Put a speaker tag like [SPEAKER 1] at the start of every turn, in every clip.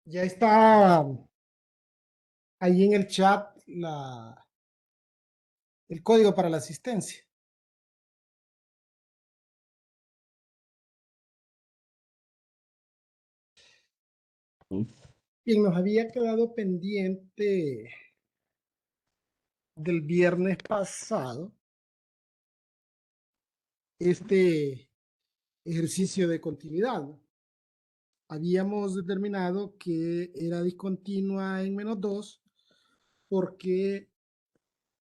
[SPEAKER 1] Ya está ahí en el chat el código para la asistencia. Bien, nos había quedado pendiente del viernes pasado este ejercicio de continuidad, ¿no? Habíamos determinado que era discontinua en -2 porque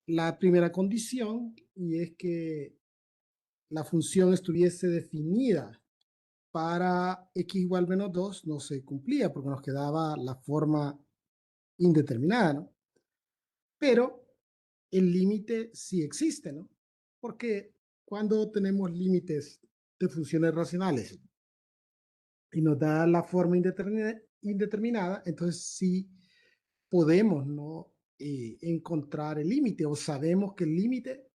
[SPEAKER 1] la primera condición, y es que la función estuviese definida para x igual -2, no se cumplía porque nos quedaba la forma indeterminada, ¿no? Pero el límite sí existe, ¿no? Porque cuando tenemos límites de funciones racionales y nos da la forma indeterminada, entonces sí podemos, ¿no? Encontrar el límite, o sabemos que el límite,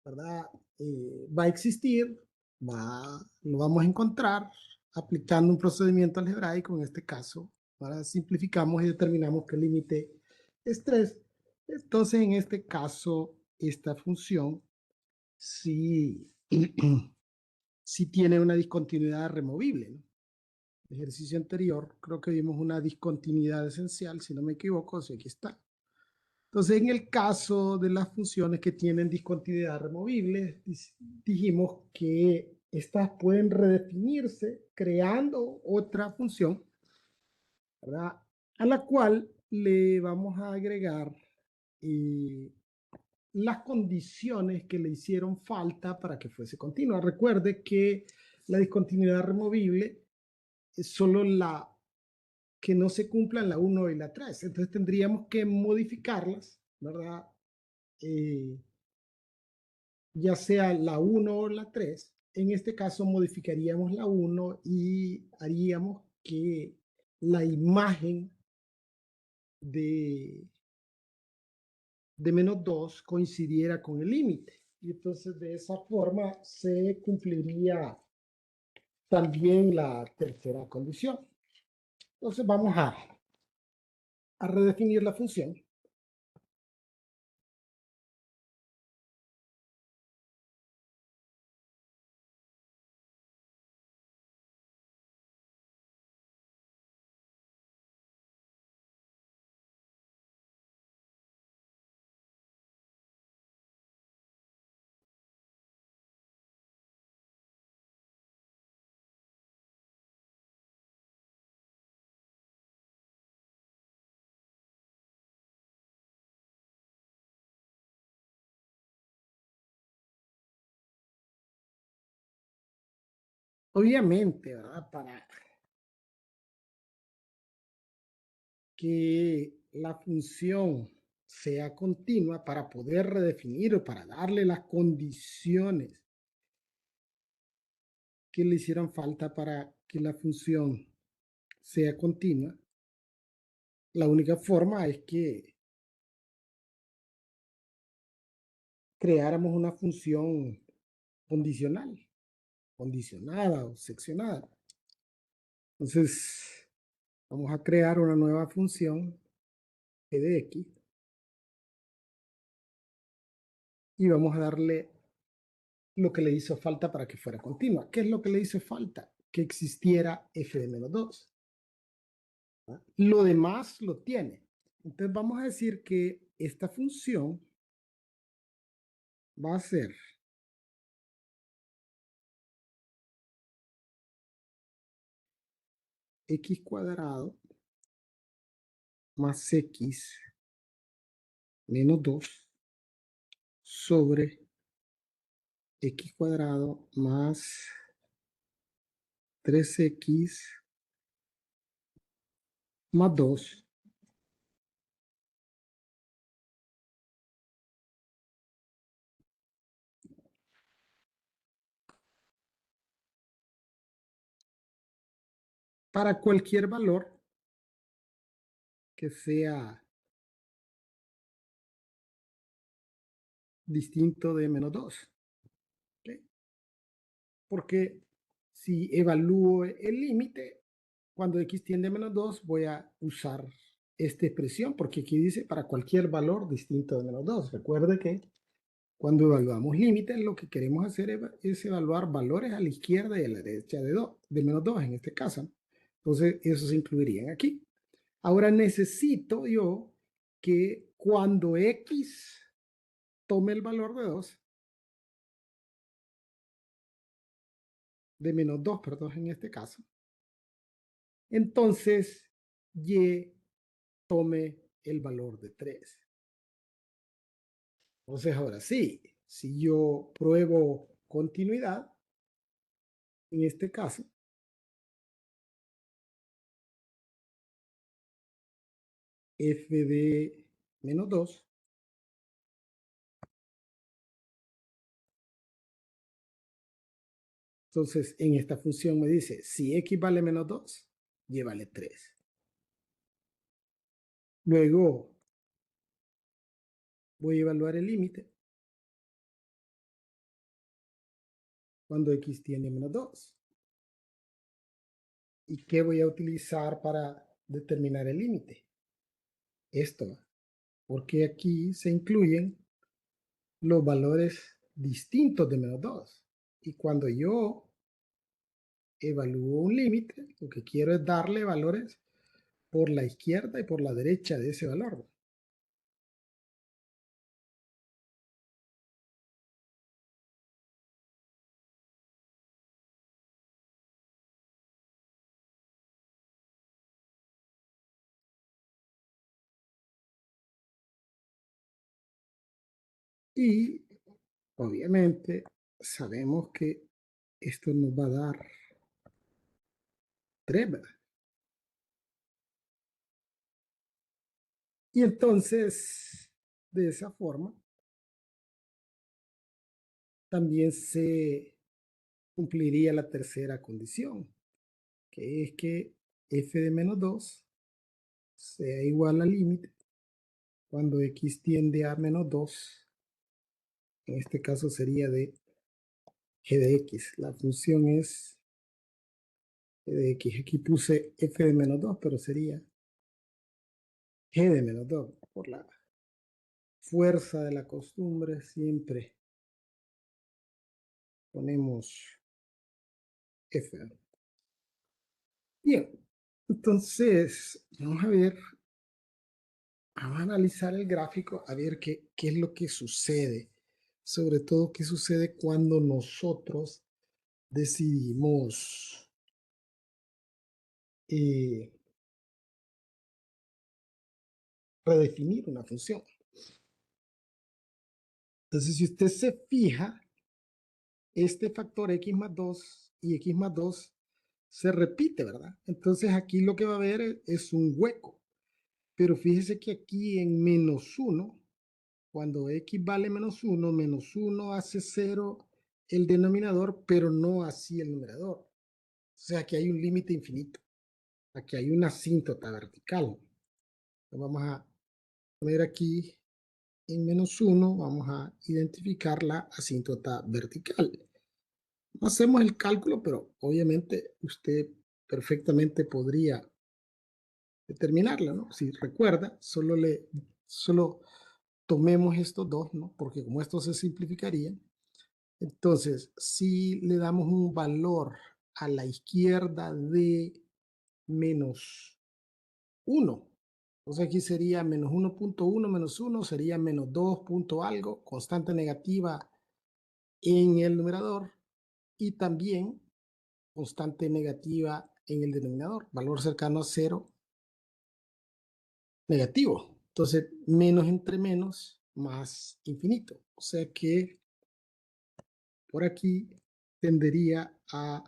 [SPEAKER 1] ¿verdad? Va a existir, lo vamos a encontrar aplicando un procedimiento algebraico. En este caso, ahora simplificamos y determinamos que el límite es 3. Entonces, en este caso, esta función sí, sí tiene una discontinuidad removible, ¿no? El ejercicio anterior creo que vimos una discontinuidad esencial, si no me equivoco, si aquí está. Entonces, en el caso de las funciones que tienen discontinuidad removible, dijimos que estas pueden redefinirse creando otra función, ¿verdad? A la cual le vamos a agregar eh, las condiciones que le hicieron falta para que fuese continua. Recuerde que la discontinuidad removible es solo la que no se cumplan la 1 y la 3. Entonces tendríamos que modificarlas, ¿verdad? Eh, ya sea la 1 o la 3. En este caso modificaríamos la 1 y haríamos que la imagen de, de -2 coincidiera con el límite. Y entonces de esa forma se cumpliría también la tercera condición. Entonces vamos a redefinir la función. Obviamente, ¿verdad? Para que la función sea continua, para poder redefinir o para darle las condiciones que le hicieran falta para que la función sea continua, la única forma es que creáramos una función condicional, condicionada o seccionada. Entonces, vamos a crear una nueva función g de x y vamos a darle lo que le hizo falta para que fuera continua. ¿Qué es lo que le hizo falta? Que existiera f de -2. Lo demás lo tiene. Entonces vamos a decir que esta función va a ser x cuadrado más x menos 2 sobre x cuadrado más 3x más 2 para cualquier valor que sea distinto de -2. ¿Okay? Porque si evalúo el límite, cuando x tiende a menos 2, voy a usar esta expresión, porque aquí dice para cualquier valor distinto de menos 2. Recuerde que cuando evaluamos límites, lo que queremos hacer es evaluar valores a la izquierda y a la derecha de menos 2 en este caso. Entonces, esos se incluirían aquí. Ahora necesito yo que cuando x tome el valor de 2, de menos 2, perdón, en este caso, entonces y tome el valor de 3. Entonces, ahora sí, si yo pruebo continuidad, en este caso, f de menos 2, entonces en esta función me dice, si x vale menos 2, y vale 3. Luego voy a evaluar el límite cuando x tiene menos 2. ¿Y qué voy a utilizar para determinar el límite? Esto, porque aquí se incluyen los valores distintos de menos 2. Y cuando yo evalúo un límite, lo que quiero es darle valores por la izquierda y por la derecha de ese valor. Y obviamente sabemos que esto nos va a dar 3, ¿verdad? Y entonces, de esa forma, también se cumpliría la tercera condición, que es que f de menos 2 sea igual al límite cuando x tiende a menos 2. En este caso sería de g de x. La función es g de x. Aquí puse f de menos 2, pero sería g de menos 2. Por la fuerza de la costumbre siempre ponemos f. Bien, entonces vamos a ver, vamos a analizar el gráfico a ver qué es lo que sucede. Sobre todo qué sucede cuando nosotros decidimos eh, redefinir una función. Entonces, si usted se fija, este factor x más 2 y x más 2 se repite, ¿verdad? Entonces aquí lo que va a haber es un hueco. Pero fíjese que aquí en menos 1, cuando x vale menos 1 hace 0 el denominador, pero no así el numerador. O sea que hay un límite infinito. Aquí hay una asíntota vertical. Vamos a poner aquí en menos 1, vamos a identificar la asíntota vertical. No hacemos el cálculo, pero obviamente usted perfectamente podría determinarla, ¿no? Si recuerda, solo tomemos estos dos, ¿no? Porque como esto se simplificaría, entonces si le damos un valor a la izquierda de menos 1, entonces aquí sería menos 1.1 menos 1, sería menos 2 punto algo, constante negativa en el numerador y también constante negativa en el denominador, valor cercano a 0 negativo. Entonces, menos entre menos, más infinito. O sea que por aquí tendería a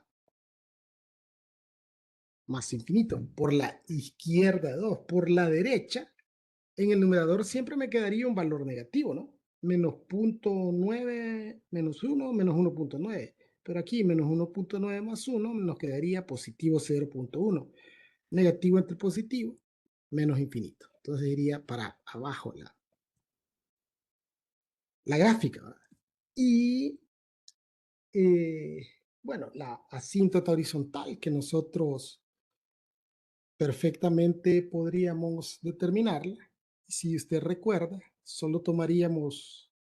[SPEAKER 1] más infinito. Por la izquierda 2. Por la derecha, en el numerador siempre me quedaría un valor negativo, ¿no? Menos 0.9 menos 1, menos 1.9. Pero aquí menos 1.9 más 1 nos quedaría positivo 0.1. Negativo entre positivo, menos infinito. Entonces iría para abajo la gráfica, ¿verdad? Y bueno, la asíntota horizontal que nosotros perfectamente podríamos determinarla. Si usted recuerda, solo tomaríamos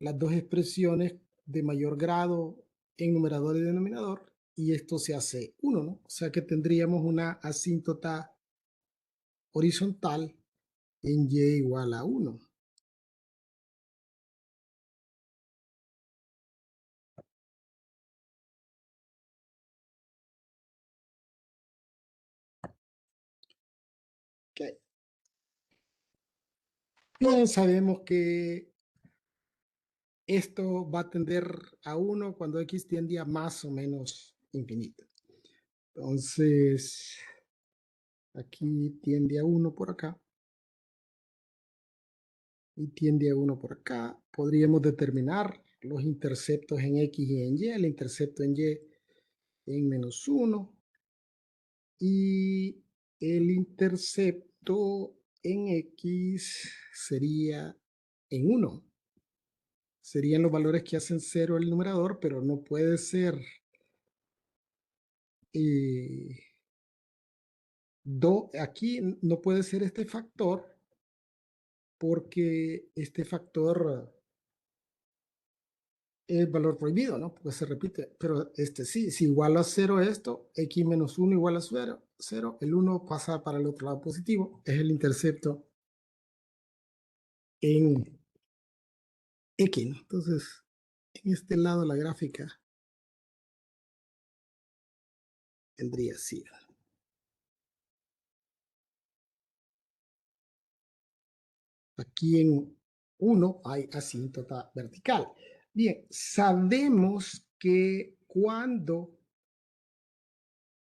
[SPEAKER 1] las dos expresiones de mayor grado en numerador y denominador, y esto se hace 1, ¿no? O sea que tendríamos una asíntota horizontal en y igual a 1. Okay. Bien, sabemos que esto va a tender a 1 cuando x tiende a más o menos infinito. Entonces, aquí tiende a 1 por acá y tiende a 1 por acá. Podríamos determinar los interceptos en x y en y, el intercepto en y en menos 1 y el intercepto en x sería en 1. Serían los valores que hacen 0 el numerador, pero no puede ser aquí no puede ser este factor porque este factor es valor prohibido, ¿no? Porque se repite, pero sí, si igual a 0 esto, x menos 1 igual a 0, el 1 pasa para el otro lado positivo, es el intercepto en x, ¿no? Entonces, en este lado la gráfica tendría así. Aquí en 1 hay asíntota vertical. Bien, sabemos que cuando,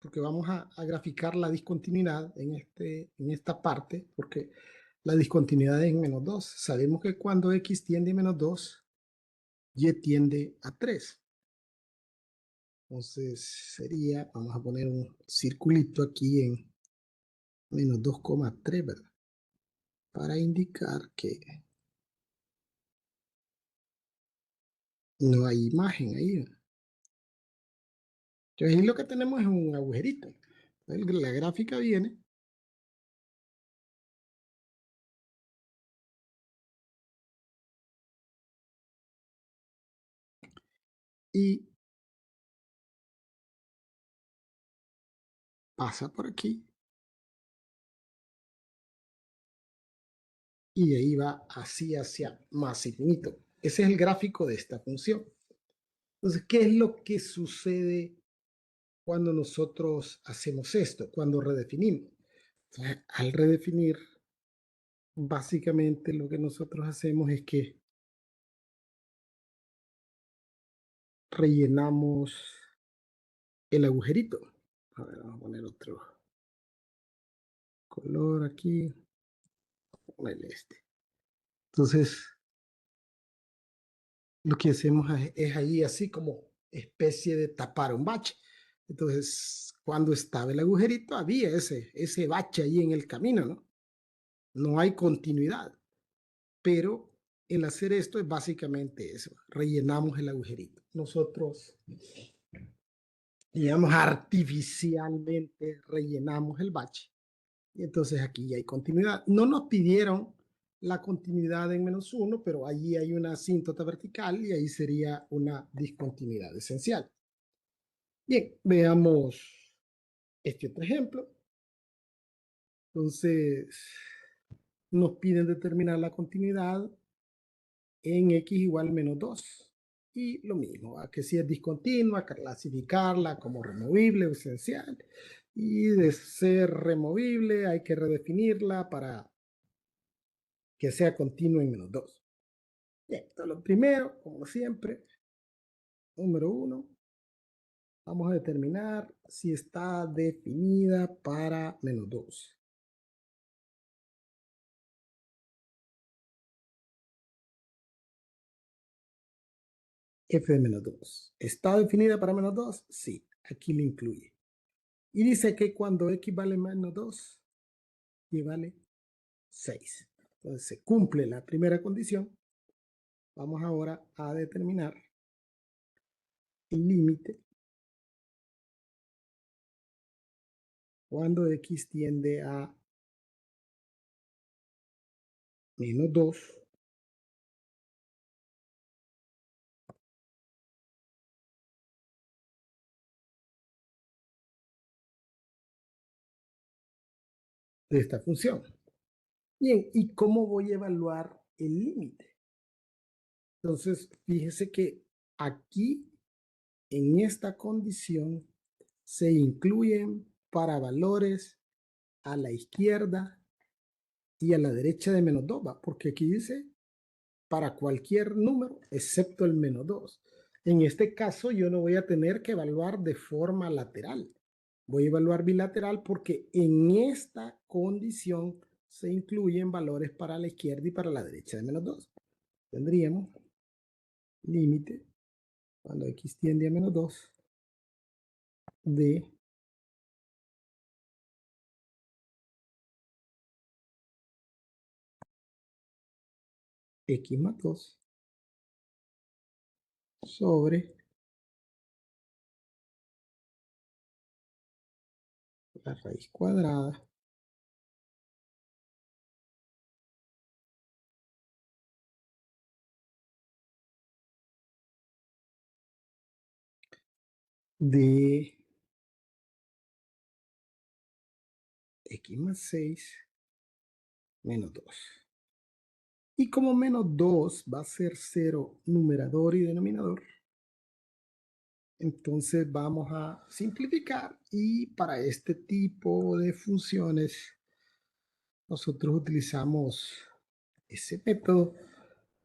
[SPEAKER 1] porque vamos a graficar la discontinuidad en esta parte, porque la discontinuidad es en menos 2. Sabemos que cuando x tiende a menos 2, y tiende a 3. Entonces sería, vamos a poner un circulito aquí en menos 2,3, ¿verdad? Para indicar que no hay imagen ahí. Entonces ahí lo que tenemos es un agujerito. Entonces, la gráfica viene y pasa por aquí y de ahí va así hacia más infinito. Ese es el gráfico de esta función. Entonces, ¿qué es lo que sucede cuando nosotros hacemos esto? Cuando redefinimos. Entonces, al redefinir, básicamente lo que nosotros hacemos es que rellenamos el agujerito. A ver, vamos a poner otro color aquí. Ponerle este. Entonces, lo que hacemos es ahí así como especie de tapar un bache. Entonces, cuando estaba el agujerito, había ese bache ahí en el camino, ¿no? No hay continuidad, pero el hacer esto es básicamente eso, rellenamos el agujerito. Nosotros, digamos, artificialmente rellenamos el bache y entonces aquí ya hay continuidad. No nos pidieron la continuidad en menos 1, pero allí hay una asíntota vertical y ahí sería una discontinuidad esencial. Bien, veamos este otro ejemplo. Entonces, nos piden determinar la continuidad en x igual a menos 2. Y lo mismo, a que si es discontinua, clasificarla como removible o esencial. Y de ser removible hay que redefinirla para que sea continua en menos 2. Bien, entonces lo primero, como siempre, número 1, vamos a determinar si está definida para menos 2. F de menos 2. ¿Está definida para menos 2? Sí, aquí lo incluye. Y dice que cuando x vale menos 2, y vale 6. Entonces se cumple la primera condición. Vamos ahora a determinar el límite cuando x tiende a menos 2, de esta función. Bien, ¿y cómo voy a evaluar el límite? Entonces, fíjese que aquí, en esta condición, se incluyen para valores a la izquierda y a la derecha de menos 2, ¿va? Porque aquí dice para cualquier número excepto el menos 2. En este caso, yo no voy a tener que evaluar de forma lateral. Voy a evaluar bilateral porque en esta condición se incluyen valores para la izquierda y para la derecha de menos 2. Tendríamos límite cuando x tiende a menos 2 de x más 2 sobre la raíz cuadrada de x más 6 menos 2. Y como menos 2 va a ser 0 numerador y denominador, entonces vamos a simplificar y para este tipo de funciones nosotros utilizamos ese método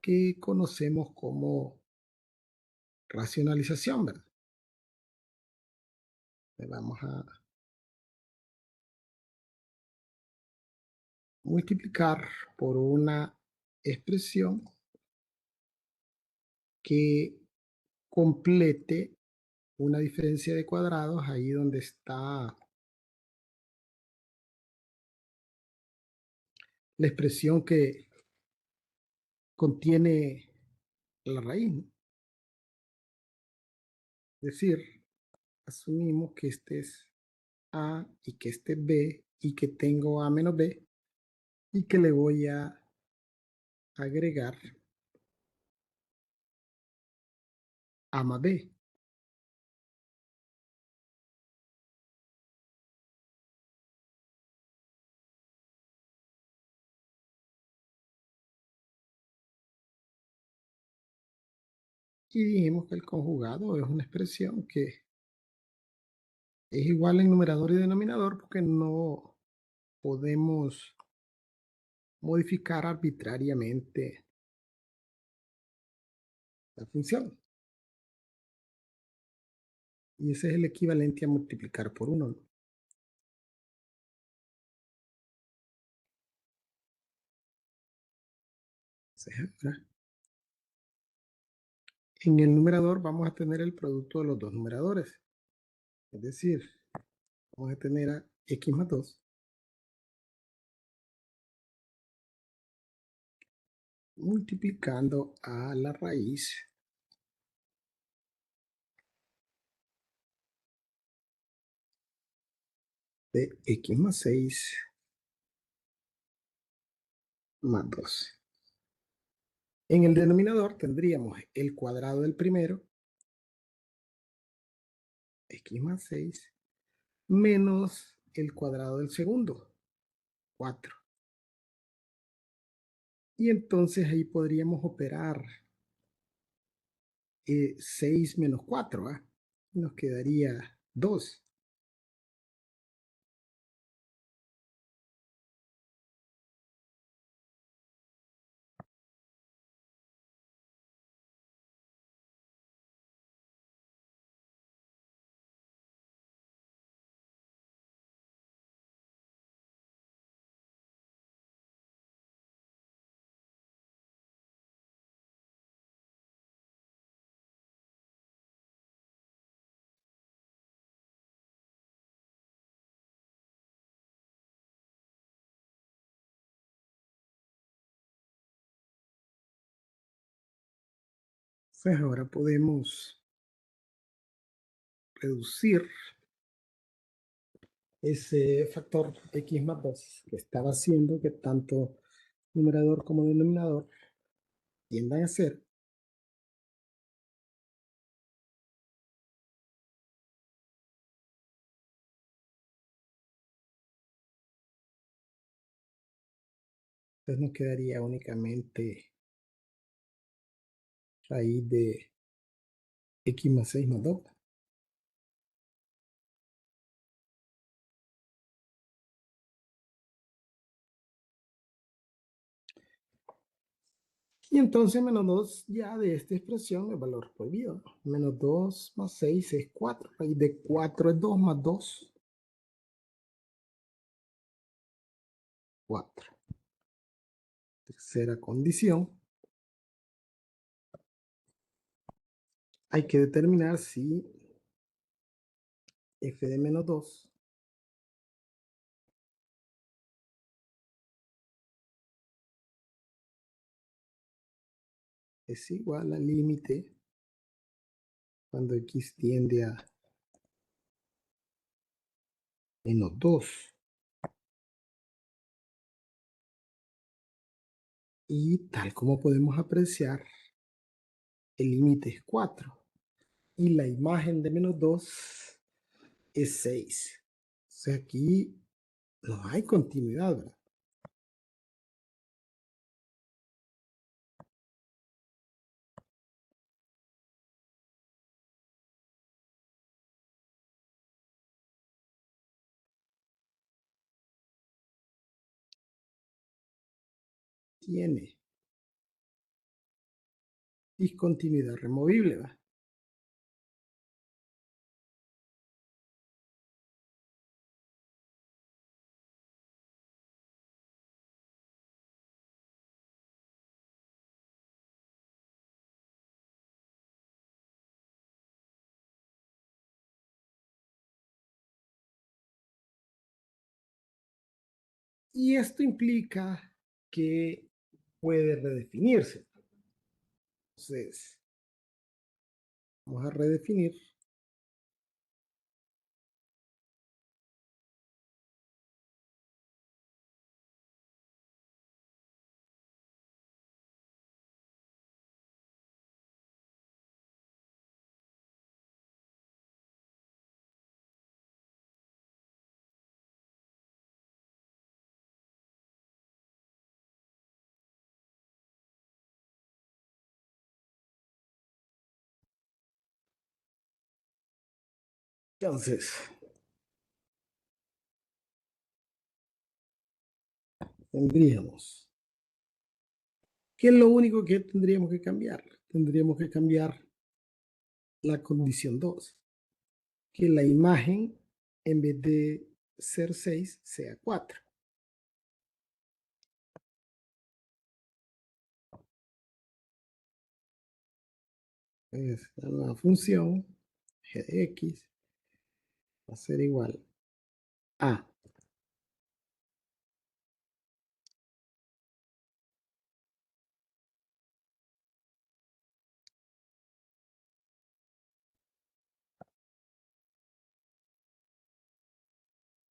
[SPEAKER 1] que conocemos como racionalización, ¿verdad? Vamos a multiplicar por una expresión que complete una diferencia de cuadrados ahí donde está la expresión que contiene la raíz, ¿no? Es decir, asumimos que este es A y que este es B y que tengo A menos B y que le voy a agregar A más B. Y dijimos que el conjugado es una expresión que es igual en numerador y denominador porque no podemos modificar arbitrariamente la función. Y ese es el equivalente a multiplicar por 1, ¿no? En el numerador vamos a tener el producto de los dos numeradores. Es decir, vamos a tener a x más 2 multiplicando a la raíz de x más 6 más 2. En el denominador tendríamos el cuadrado del primero, x más 6, menos el cuadrado del segundo, 4. Y entonces ahí podríamos operar 6 menos 4, ¿ah? Nos quedaría 2. Pues ahora podemos reducir ese factor x más 2 que estaba haciendo que tanto numerador como denominador tiendan a ser entonces nos quedaría únicamente raíz de x más 6 más 2. Y entonces menos 2 ya de esta expresión es valor prohibido. Menos 2 más 6 es 4. Raíz de 4 es 2 más 2. 4. Tercera condición. Hay que determinar si f de menos 2 es igual al límite cuando x tiende a menos 2. Y tal como podemos apreciar, el límite es 4. Y la imagen de menos 2 es 6. O sea, aquí no hay continuidad, ¿verdad? Tiene discontinuidad removible, ¿verdad? Y esto implica que puede redefinirse. Entonces, vamos a redefinir entonces, tendríamos que es lo único que tendríamos que cambiar. Tendríamos que cambiar la condición 2, que la imagen en vez de ser 6 sea 4. Es la nueva función g de x va a ser igual a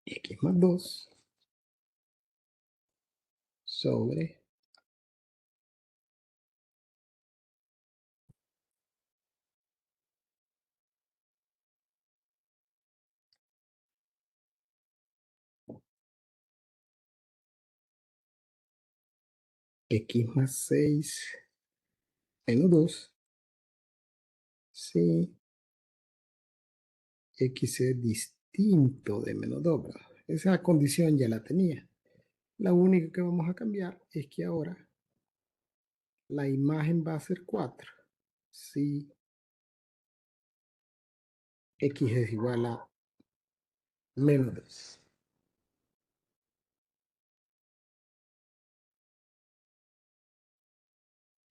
[SPEAKER 1] x más 2 sobre x más 6 menos 2 si x es distinto de menos 2. ¿Verdad? Esa condición ya la tenía. La única que vamos a cambiar es que ahora la imagen va a ser 4 si x es igual a menos 2.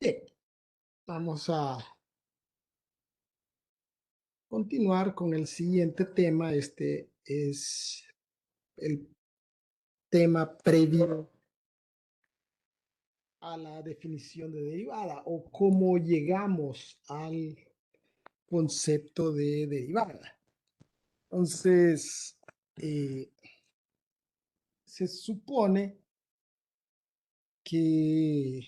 [SPEAKER 1] Bien, vamos a continuar con el siguiente tema. Este es el tema previo a la definición de derivada o cómo llegamos al concepto de derivada. Entonces, se supone que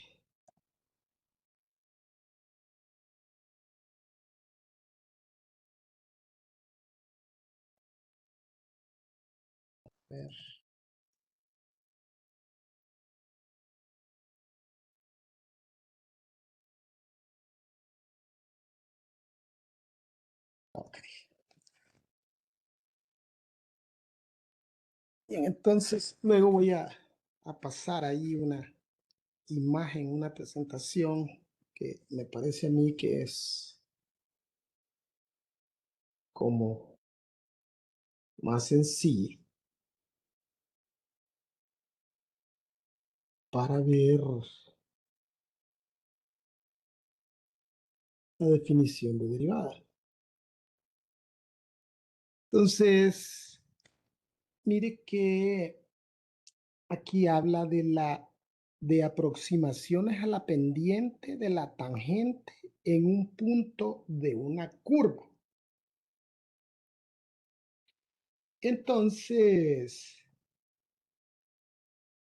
[SPEAKER 1] a ver, ok. Bien, entonces luego voy a pasar ahí una imagen, una presentación que me parece a mí que es como más sencilla para ver la definición de derivada. Entonces, mire que aquí habla de aproximaciones a la pendiente de la tangente en un punto de una curva. Entonces,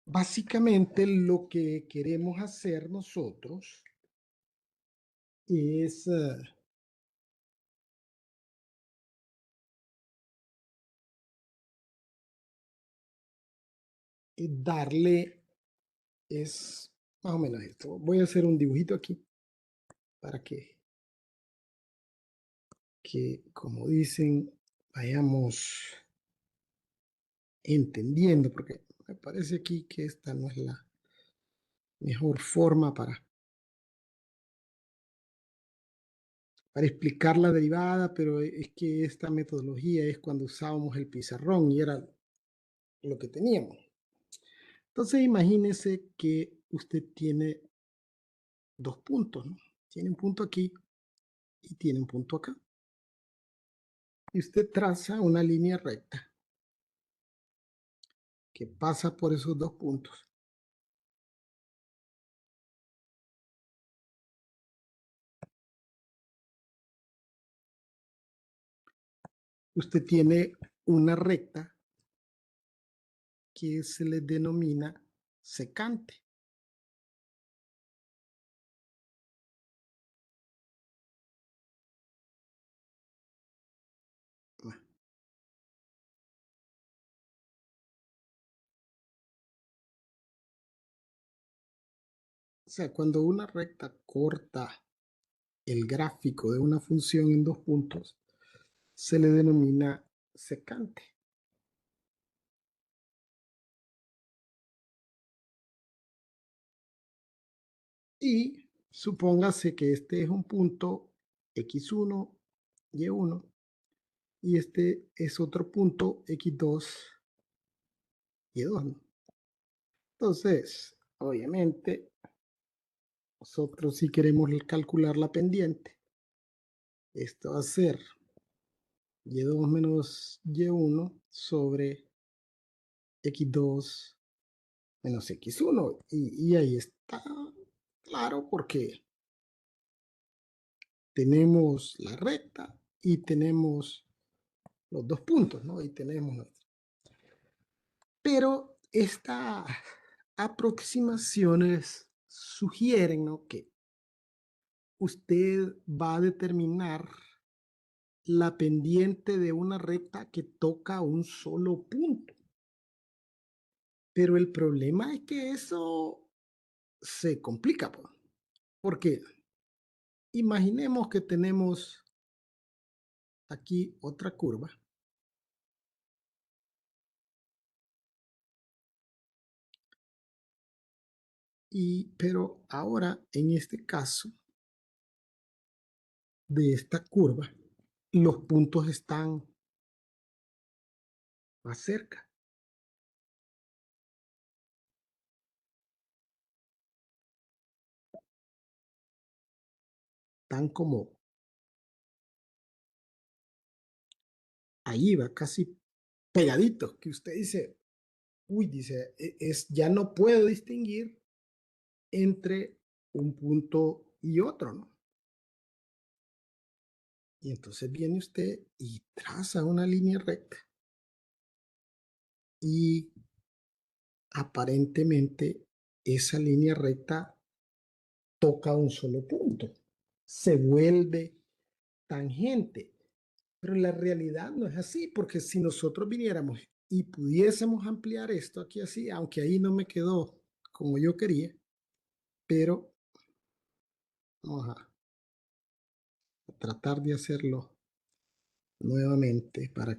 [SPEAKER 1] básicamente lo que queremos hacer nosotros es darle, es más o menos esto. Voy a hacer un dibujito aquí para que como dicen, vayamos entendiendo, porque me parece aquí que esta no es la mejor forma para explicar la derivada, pero es que esta metodología es cuando usábamos el pizarrón y era lo que teníamos. Entonces imagínese que usted tiene dos puntos, ¿no? Tiene un punto aquí y tiene un punto acá. Y usted traza una línea recta que pasa por esos dos puntos. Usted tiene una recta que se le denomina secante. O sea, cuando una recta corta el gráfico de una función en dos puntos, se le denomina secante. Y supóngase que este es un punto x1, y1, y este es otro punto x2, y2, ¿no? Entonces, obviamente, nosotros si queremos calcular la pendiente, esto va a ser y2 menos y1 sobre x2 menos x1. Y ahí está claro porque tenemos la recta y tenemos los dos puntos, ¿no? Y tenemos. Pero estas aproximaciones sugieren, ¿no?, que usted va a determinar la pendiente de una recta que toca un solo punto. Pero el problema es que eso se complica, pues, porque imaginemos que tenemos aquí otra curva pero ahora en este caso de esta curva, los puntos están más cerca, están como ahí, va casi pegaditos, que usted dice, uy, dice, ya no puedo distinguir entre un punto y otro, ¿no? Y entonces viene usted y traza una línea recta y aparentemente esa línea recta toca un solo punto, se vuelve tangente, pero la realidad no es así, porque si nosotros viniéramos y pudiésemos ampliar esto aquí así, aunque ahí no me quedó como yo quería, pero vamos a tratar de hacerlo nuevamente para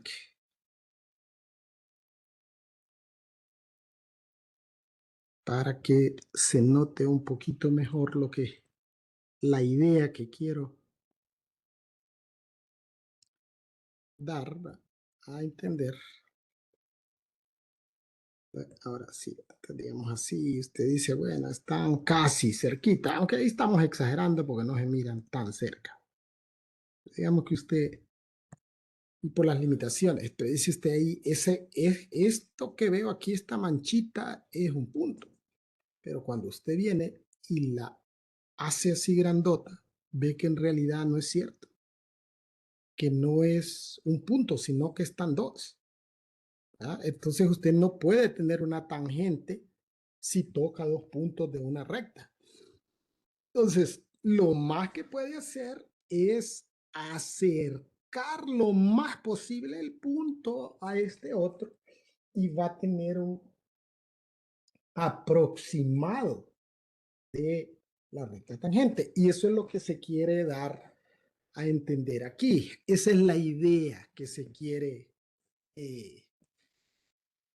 [SPEAKER 1] que se note un poquito mejor lo que la idea que quiero dar a entender. Ahora sí, digamos así, usted dice, bueno, están casi cerquita, aunque ahí estamos exagerando porque no se miran tan cerca. Digamos que usted, y por las limitaciones, pero dice usted ahí, esto que veo aquí, esta manchita, es un punto. Pero cuando usted viene y la hace así grandota, ve que en realidad no es cierto, que no es un punto, sino que están dos. ¿Ah? Entonces usted no puede tener una tangente si toca dos puntos de una recta. Entonces, lo más que puede hacer es acercar lo más posible el punto a este otro y va a tener un aproximado de la recta tangente. Y eso es lo que se quiere dar a entender aquí. Esa es la idea eh,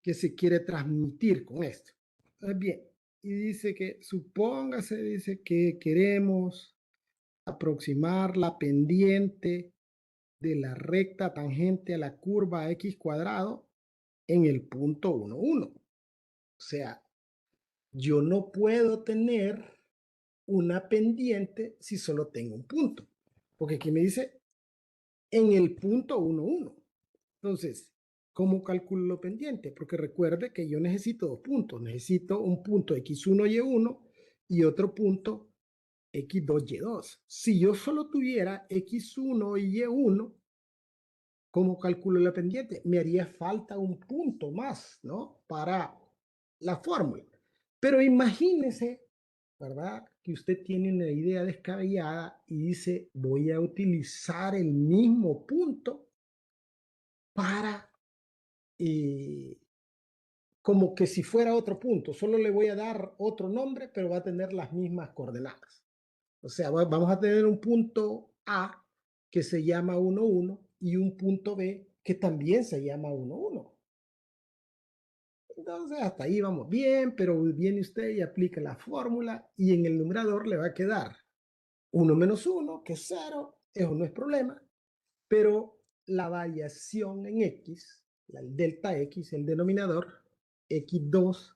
[SPEAKER 1] que se quiere transmitir con esto. Bien, y dice que, supóngase, dice que queremos aproximar la pendiente de la recta tangente a la curva x cuadrado en el punto 1, 1. O sea, yo no puedo tener una pendiente si solo tengo un punto. Porque aquí me dice en el punto 1, 1. Entonces, ¿cómo calculo lo pendiente? Porque recuerde que yo necesito dos puntos. Necesito un punto x1, y1 y otro punto x2, y2. Si yo solo tuviera x1 y y1, ¿cómo calculo la pendiente? Me haría falta un punto más, ¿no? Para la fórmula. Pero imagínese, ¿verdad? Que usted tiene una idea descabellada y dice, voy a utilizar el mismo punto para y como que si fuera otro punto, solo le voy a dar otro nombre, pero va a tener las mismas coordenadas. O sea, vamos a tener un punto A que se llama 1, 1 y un punto B que también se llama 1, 1. Entonces, hasta ahí vamos bien, pero viene usted y aplica la fórmula y en el numerador le va a quedar 1 menos 1, que es 0, eso no es problema, pero la variación en X, el delta X, el denominador, X2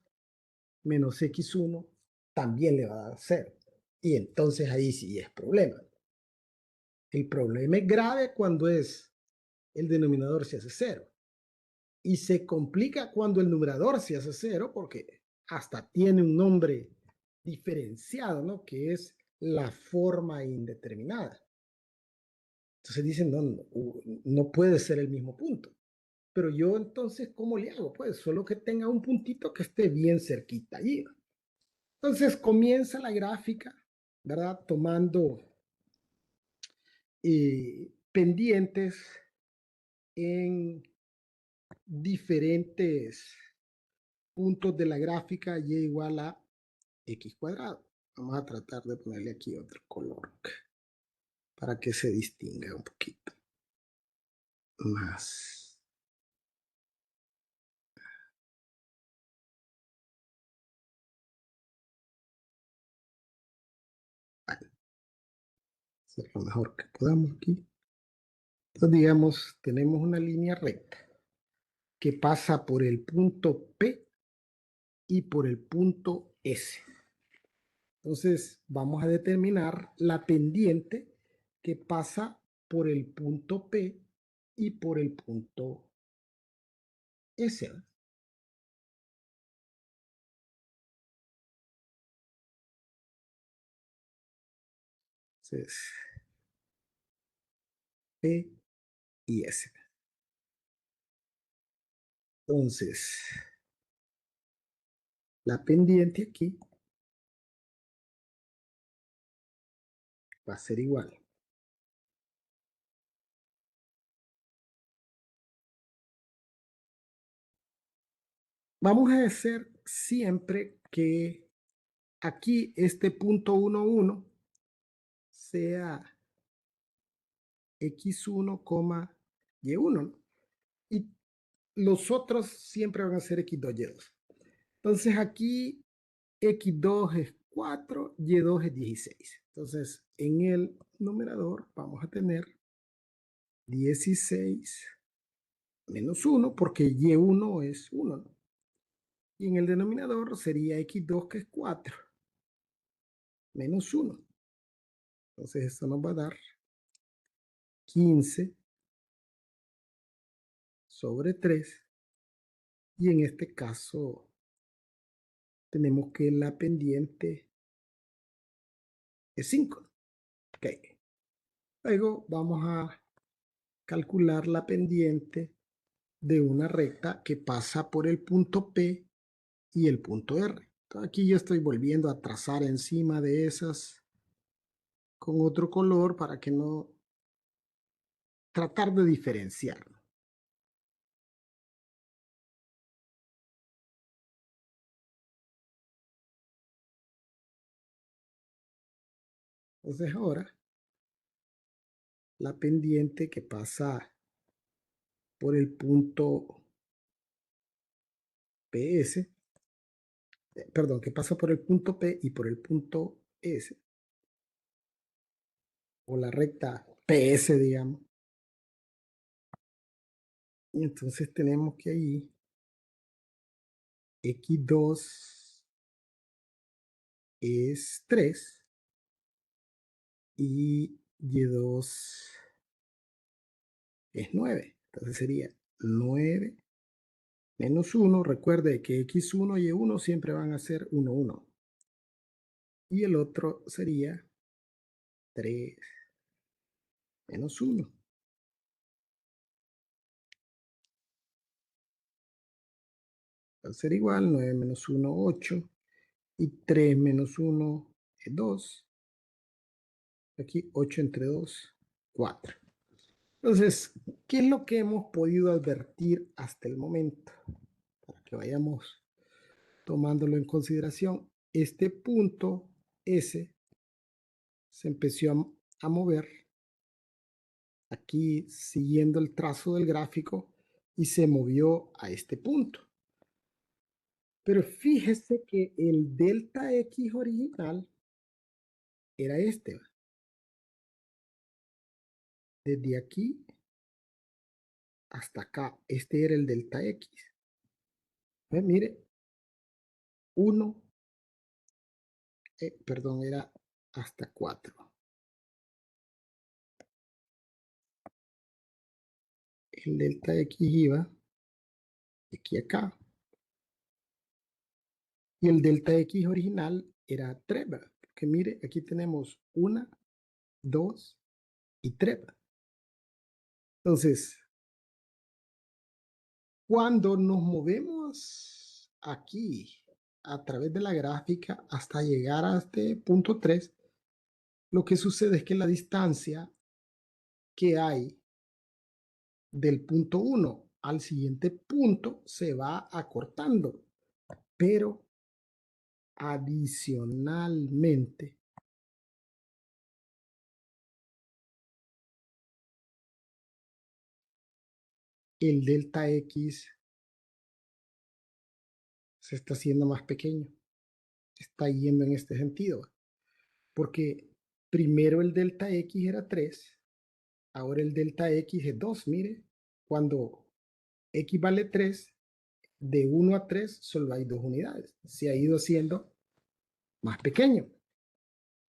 [SPEAKER 1] menos X1, también le va a dar 0. Y entonces ahí sí es problema. El problema es grave cuando el denominador se hace 0. Y se complica cuando el numerador se hace 0 porque hasta tiene un nombre diferenciado, ¿no? Que es la forma indeterminada. Entonces dicen, no, no, no puede ser el mismo punto. Pero yo entonces, ¿cómo le hago? Pues solo que tenga un puntito que esté bien cerquita allí. Entonces comienza la gráfica, ¿verdad? Tomando pendientes en diferentes puntos de la gráfica y igual a x cuadrado. Vamos a tratar de ponerle aquí otro color para que se distinga un poquito más. Vale, hacer lo mejor que podamos aquí. Entonces, digamos, tenemos una línea recta que pasa por el punto P y por el punto S. Entonces, vamos a determinar la pendiente que pasa por el punto P y por el punto S. Entonces, P y S. Entonces, La pendiente aquí va a ser igual. Vamos a hacer siempre que aquí este punto 1, 1 sea x1, y1, ¿no? Y los otros siempre van a ser x2, y2. Entonces aquí x2 es 4, y2 es 16. Entonces en el numerador vamos a tener 16 menos 1 porque y1 es 1, ¿no? Y en el denominador sería x2 que es 4 menos 1. Entonces esto nos va a dar 15 sobre 3. Y en este caso tenemos que la pendiente es 5. Ok. Luego vamos a calcular la pendiente de una recta que pasa por el punto P y el punto R. Entonces aquí yo estoy volviendo a trazar encima de esas con otro color para que no tratar de diferenciarlo. Entonces ahora la pendiente que pasa por el punto PS, perdón, que pasa por el punto P y por el punto S, o la recta PS, digamos. Y entonces tenemos que ahí X2 es 3 y Y2 es 9. Entonces sería 9 menos 1. Recuerde que X1 y Y1 siempre van a ser 1, 1. Y el otro sería 3 menos 1. Va a ser igual, 9 menos 1, 8. Y 3 menos 1 es 2. Aquí 8 entre 2, 4. Entonces, ¿qué es lo que hemos podido advertir hasta el momento? Para que vayamos tomándolo en consideración. Este punto S se empezó a mover aquí siguiendo el trazo del gráfico y se movió a este punto. Pero fíjese que el delta X original era este. Desde aquí hasta acá, este era el delta X. Mire, 1, perdón, era hasta 4. El delta X iba de aquí a acá. Y el delta X original era 3, ¿verdad? Porque mire, aquí tenemos 1, 2 y 3. Entonces, cuando nos movemos aquí a través de la gráfica hasta llegar a este punto 3, lo que sucede es que la distancia que hay del punto 1 al siguiente punto se va acortando, pero adicionalmente el delta X se está haciendo más pequeño, está yendo en este sentido, porque primero el delta X era 3, ahora el delta X es 2, mire, cuando X vale 3, de 1 a 3 solo hay 2 unidades, se ha ido haciendo más pequeño.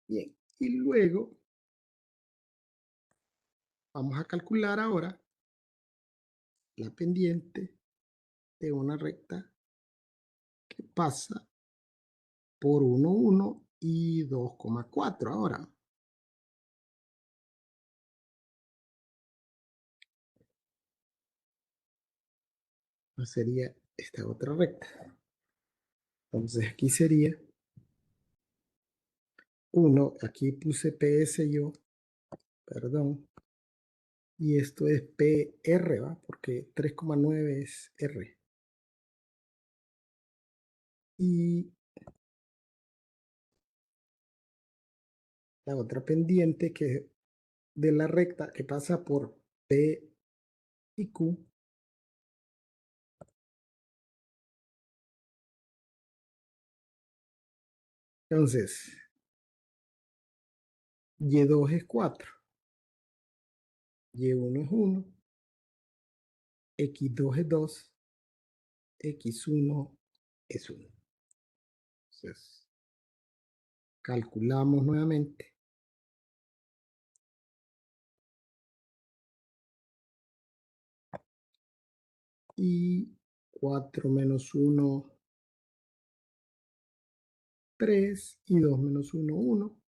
[SPEAKER 1] Bien, y luego vamos a calcular ahora la pendiente de una recta que pasa por 1, 1 y 2,4 ahora. Sería esta otra recta. Entonces aquí sería 1, aquí puse PS yo, perdón, y esto es PR, ¿va? Porque 3,9 es R. Y la otra pendiente que de la recta que pasa por P y Q. Entonces, Y2 es 4, Y1 es 1, X2 es 2, X1 es 1. Entonces, calculamos nuevamente. Y 4 menos 1, 3, y 2 menos 1, 1,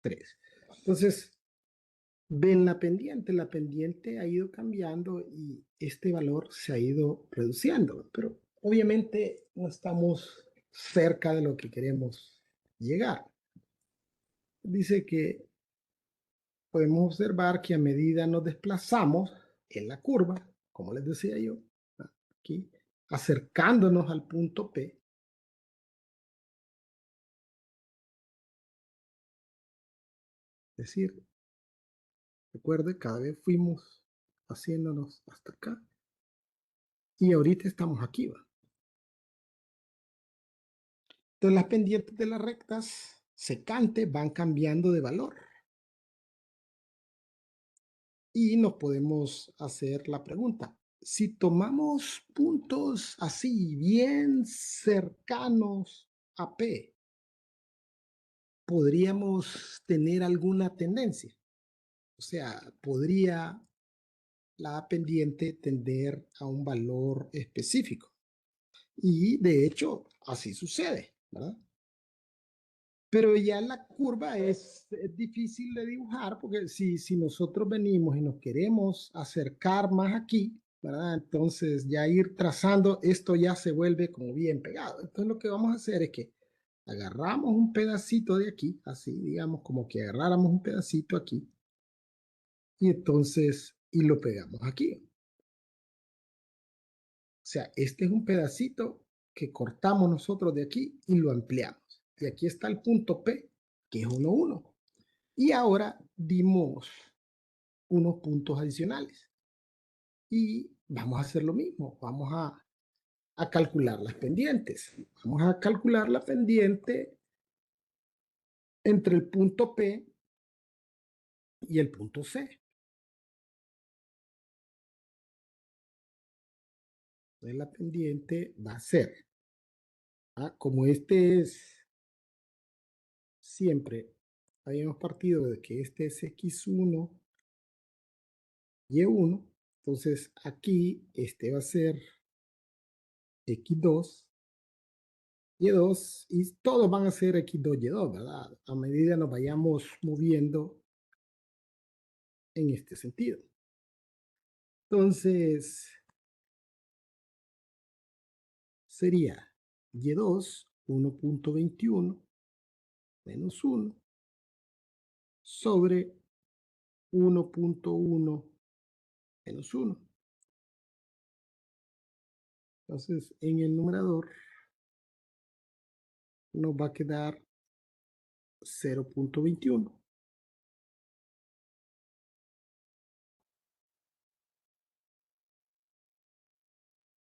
[SPEAKER 1] 3. Entonces, ven la pendiente ha ido cambiando y este valor se ha ido reduciendo, pero obviamente no estamos cerca de lo que queremos llegar. Dice que podemos observar que a medida nos desplazamos en la curva, como les decía yo, aquí, acercándonos al punto P, es decir, recuerde, cada vez fuimos haciéndonos hasta acá y ahorita estamos aquí, ¿va? Entonces las pendientes de las rectas secantes van cambiando de valor y nos podemos hacer la pregunta, si tomamos puntos así bien cercanos a P, ¿podríamos tener alguna tendencia? O sea, ¿podría la pendiente tender a un valor específico? Y de hecho, así sucede, ¿verdad? Pero ya la curva es difícil de dibujar porque si nosotros venimos y nos queremos acercar más aquí, ¿verdad? Entonces ya ir trazando esto ya se vuelve como bien pegado. Entonces lo que vamos a hacer es que agarramos un pedacito de aquí, así digamos como que agarráramos un pedacito aquí y entonces y lo pegamos aquí. O sea, este es un pedacito que cortamos nosotros de aquí y lo ampliamos. Y aquí está el punto P, que es 1, 1. Y ahora dimos unos puntos adicionales. Y vamos a hacer lo mismo. Vamos a calcular las pendientes. Vamos a calcular la pendiente entre el punto P y el punto C. Entonces la pendiente va a ser, como este es siempre, habíamos partido de que este es X1, Y1, entonces aquí este va a ser X2, Y2 y todos van a ser X2, Y2, ¿verdad? A medida nos vayamos moviendo en este sentido. Entonces, sería Y2, 1.21 menos 1 sobre 1.1 menos 1. Entonces, en el numerador nos va a quedar 0.21.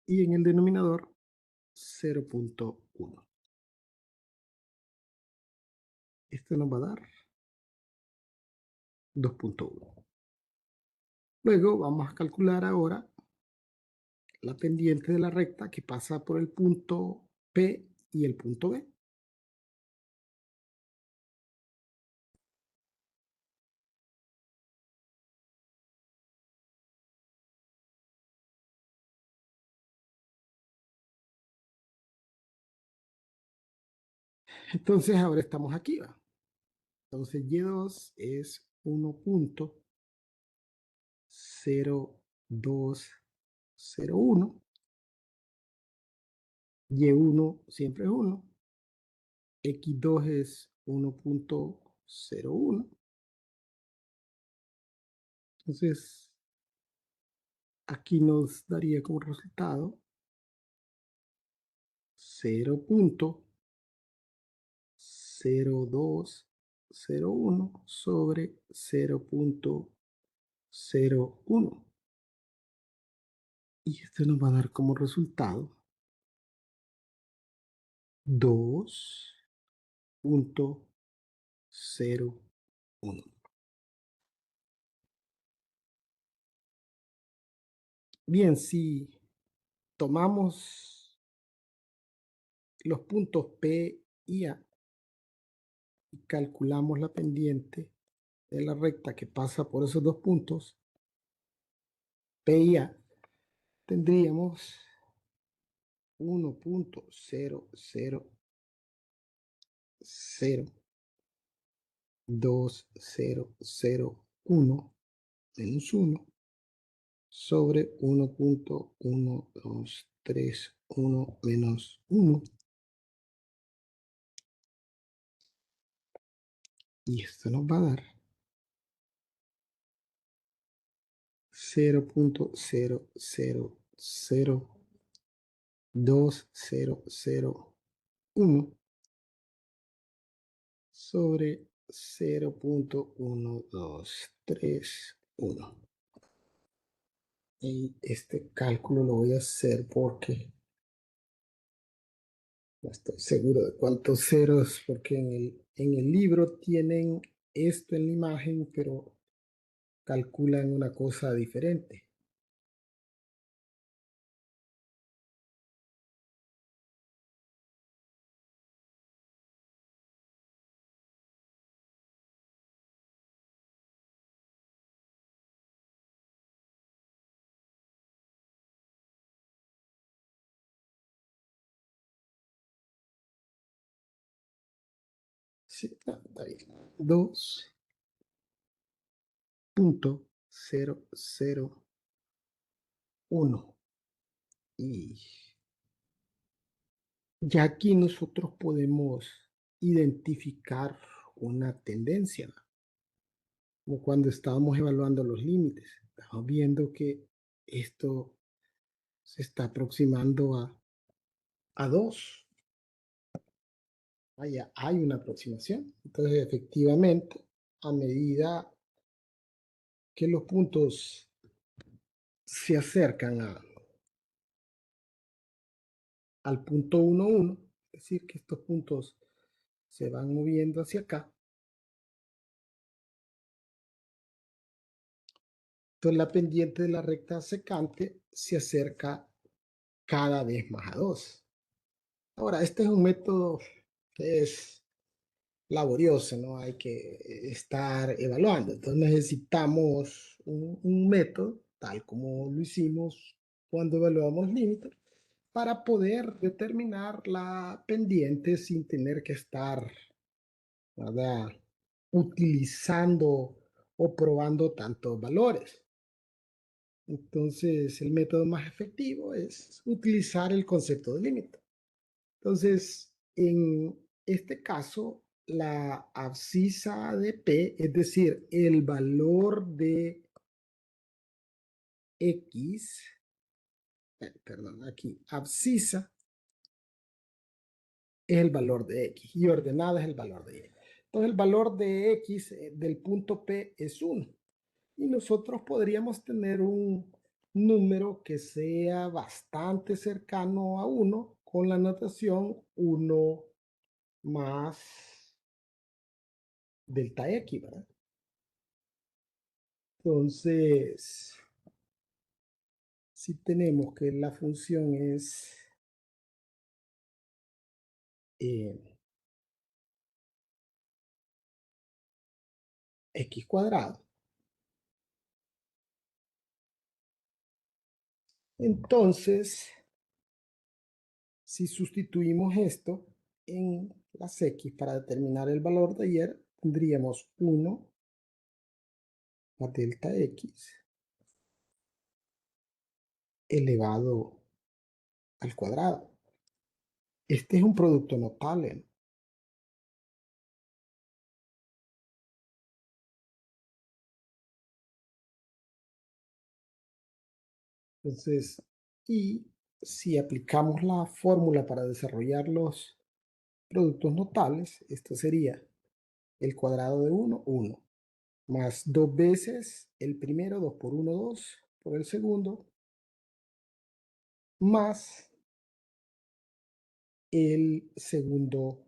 [SPEAKER 1] Y en el denominador 0.1. Esto nos va a dar 2.1. Luego vamos a calcular ahora la pendiente de la recta que pasa por el punto P y el punto B. Entonces ahora estamos aquí, ¿va? Entonces Y2 es 1.0201 Y1 siempre es 1. X2 es 1.01. Entonces, aquí nos daría como resultado 0.0201 sobre 0.01. Y esto nos va a dar como resultado 2.01. Bien, si tomamos los puntos P y A y calculamos la pendiente de la recta que pasa por esos dos puntos, P y A, tendríamos 1.0002001 menos 1 sobre 1.1231 menos 1. Y esto nos va a dar 0.00020001 sobre 0.1231. Y este cálculo lo voy a hacer porque no estoy seguro de cuántos ceros, porque en el libro tienen esto en la imagen, pero calculan una cosa diferente. Sí, está bien. 2.001. Y ya aquí nosotros podemos identificar una tendencia, ¿no? Como cuando estábamos evaluando los límites. Estamos viendo que esto se está aproximando a 2. Hay una aproximación. Entonces, efectivamente, a medida que los puntos se acercan al punto 1, 1, es decir, que estos puntos se van moviendo hacia acá, entonces la pendiente de la recta secante se acerca cada vez más a 2. Ahora, este es un método que es laborioso, ¿no? Hay que estar evaluando. Entonces necesitamos un método, tal como lo hicimos cuando evaluamos límites, para poder determinar la pendiente sin tener que estar, ¿verdad?, utilizando o probando tantos valores. Entonces, el método más efectivo es utilizar el concepto de límite. Entonces, en este caso, la abscisa de P, es decir, el valor de X, perdón, aquí, abscisa es el valor de X y ordenada es el valor de Y. Entonces, el valor de X del punto P es 1. Y nosotros podríamos tener un número que sea bastante cercano a 1 con la notación 1 más delta X, ¿verdad? Entonces, si tenemos que la función es eh, x cuadrado, entonces, si sustituimos esto en las x para determinar el valor de ayer, tendríamos 1 más delta x elevado al cuadrado. Este es un producto notable, ¿no? Entonces, y si aplicamos la fórmula para desarrollar los productos notables, esto sería el cuadrado de 1, 1, más 2 veces el primero, 2 por 1, 2, por el segundo, más el segundo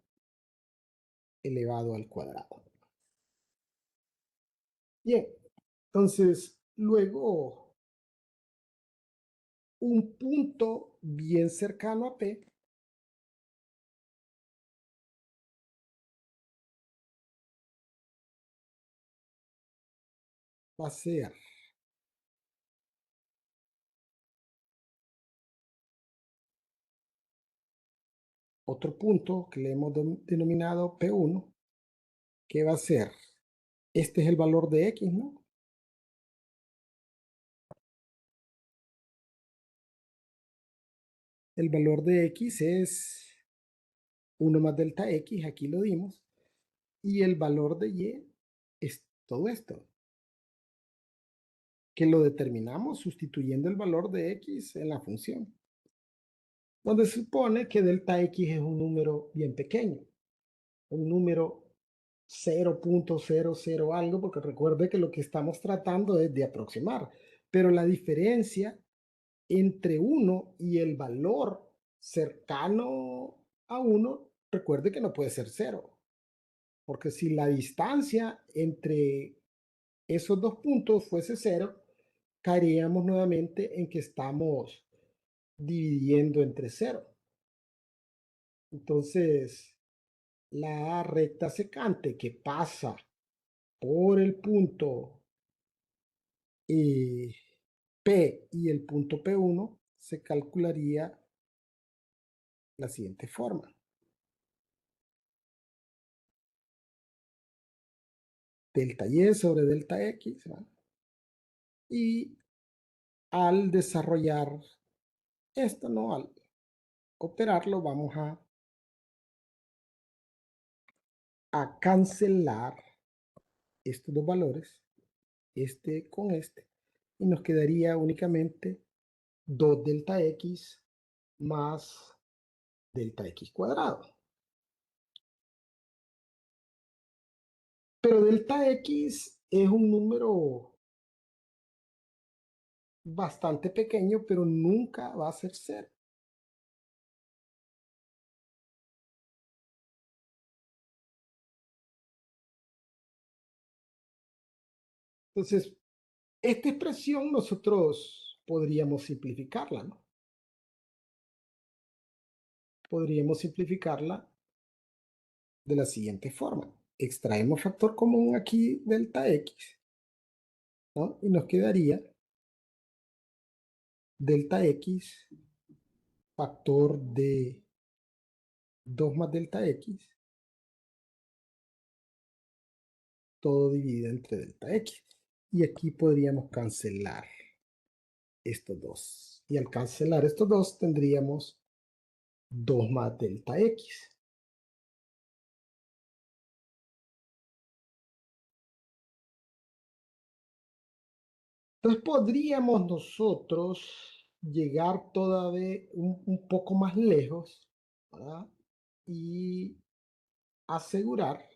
[SPEAKER 1] elevado al cuadrado. Bien, entonces luego un punto bien cercano a P va a ser otro punto que le hemos denominado P1, que va a ser, este es el valor de X, ¿no? El valor de X es 1 más delta X, aquí lo dimos, y el valor de Y es todo esto, que lo determinamos sustituyendo el valor de X en la función, donde se supone que delta X es un número bien pequeño, un número 0.00 algo, porque recuerde que lo que estamos tratando es de aproximar, pero la diferencia entre 1 y el valor cercano a 1, recuerde que no puede ser 0, porque si la distancia entre esos dos puntos fuese 0, caeríamos nuevamente en que estamos dividiendo entre 0. Entonces, la recta secante que pasa por el punto P y el punto P1 se calcularía la siguiente forma. Delta Y sobre delta X, ¿verdad? Y al desarrollar esto, ¿no? Al operarlo, vamos a cancelar estos dos valores, este con este, y nos quedaría únicamente 2 delta X más delta X cuadrado. Pero delta X es un número bastante pequeño, pero nunca va a ser cero. Entonces, esta expresión nosotros podríamos simplificarla, ¿no? Podríamos simplificarla de la siguiente forma. Extraemos factor común aquí, delta X, ¿no? Y nos quedaría delta X, factor de 2 más delta X, todo dividido entre delta X. Y aquí podríamos cancelar estos dos. Y al cancelar estos dos tendríamos 2 más delta X. Entonces podríamos nosotros llegar todavía un poco más lejos, ¿verdad? Y asegurar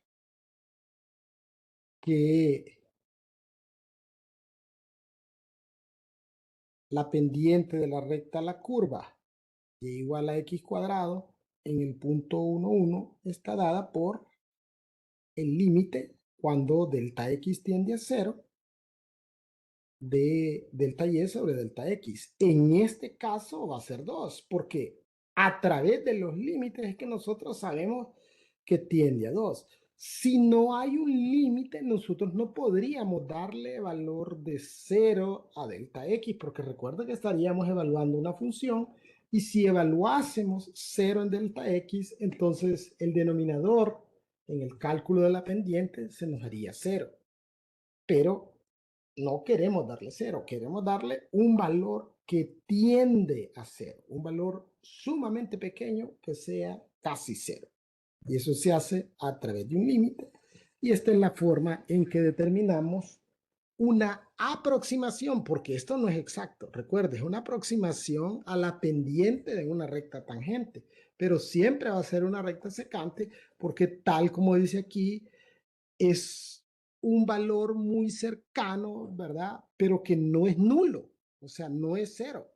[SPEAKER 1] que la pendiente de la recta a la curva y igual a x cuadrado en el punto 1, 1 está dada por el límite cuando delta x tiende a 0 de delta y sobre delta x. En este caso va a ser 2, porque a través de los límites es que nosotros sabemos que tiende a 2. Si no hay un límite, nosotros no podríamos darle valor de 0 a delta x, porque recuerda que estaríamos evaluando una función, y si evaluásemos 0 en delta x, entonces el denominador en el cálculo de la pendiente se nos haría 0. Pero no queremos darle 0, queremos darle un valor que tiende a 0, un valor sumamente pequeño que sea casi cero. Y eso se hace a través de un límite. Y esta es la forma en que determinamos una aproximación, porque esto no es exacto. Recuerde, es una aproximación a la pendiente de una recta tangente, pero siempre va a ser una recta secante porque tal como dice aquí, es un valor muy cercano, ¿verdad? Pero que no es nulo, o sea, no es cero.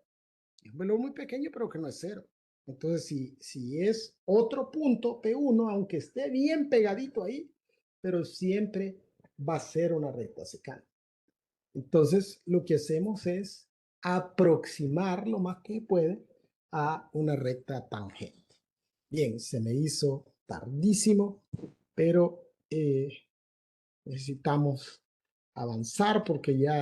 [SPEAKER 1] Es un valor muy pequeño, pero que no es cero. Entonces, si es otro punto, P1, aunque esté bien pegadito ahí, pero siempre va a ser una recta secante. Entonces, lo que hacemos es aproximar lo más que puede a una recta tangente. Bien, se me hizo tardísimo, pero necesitamos avanzar porque ya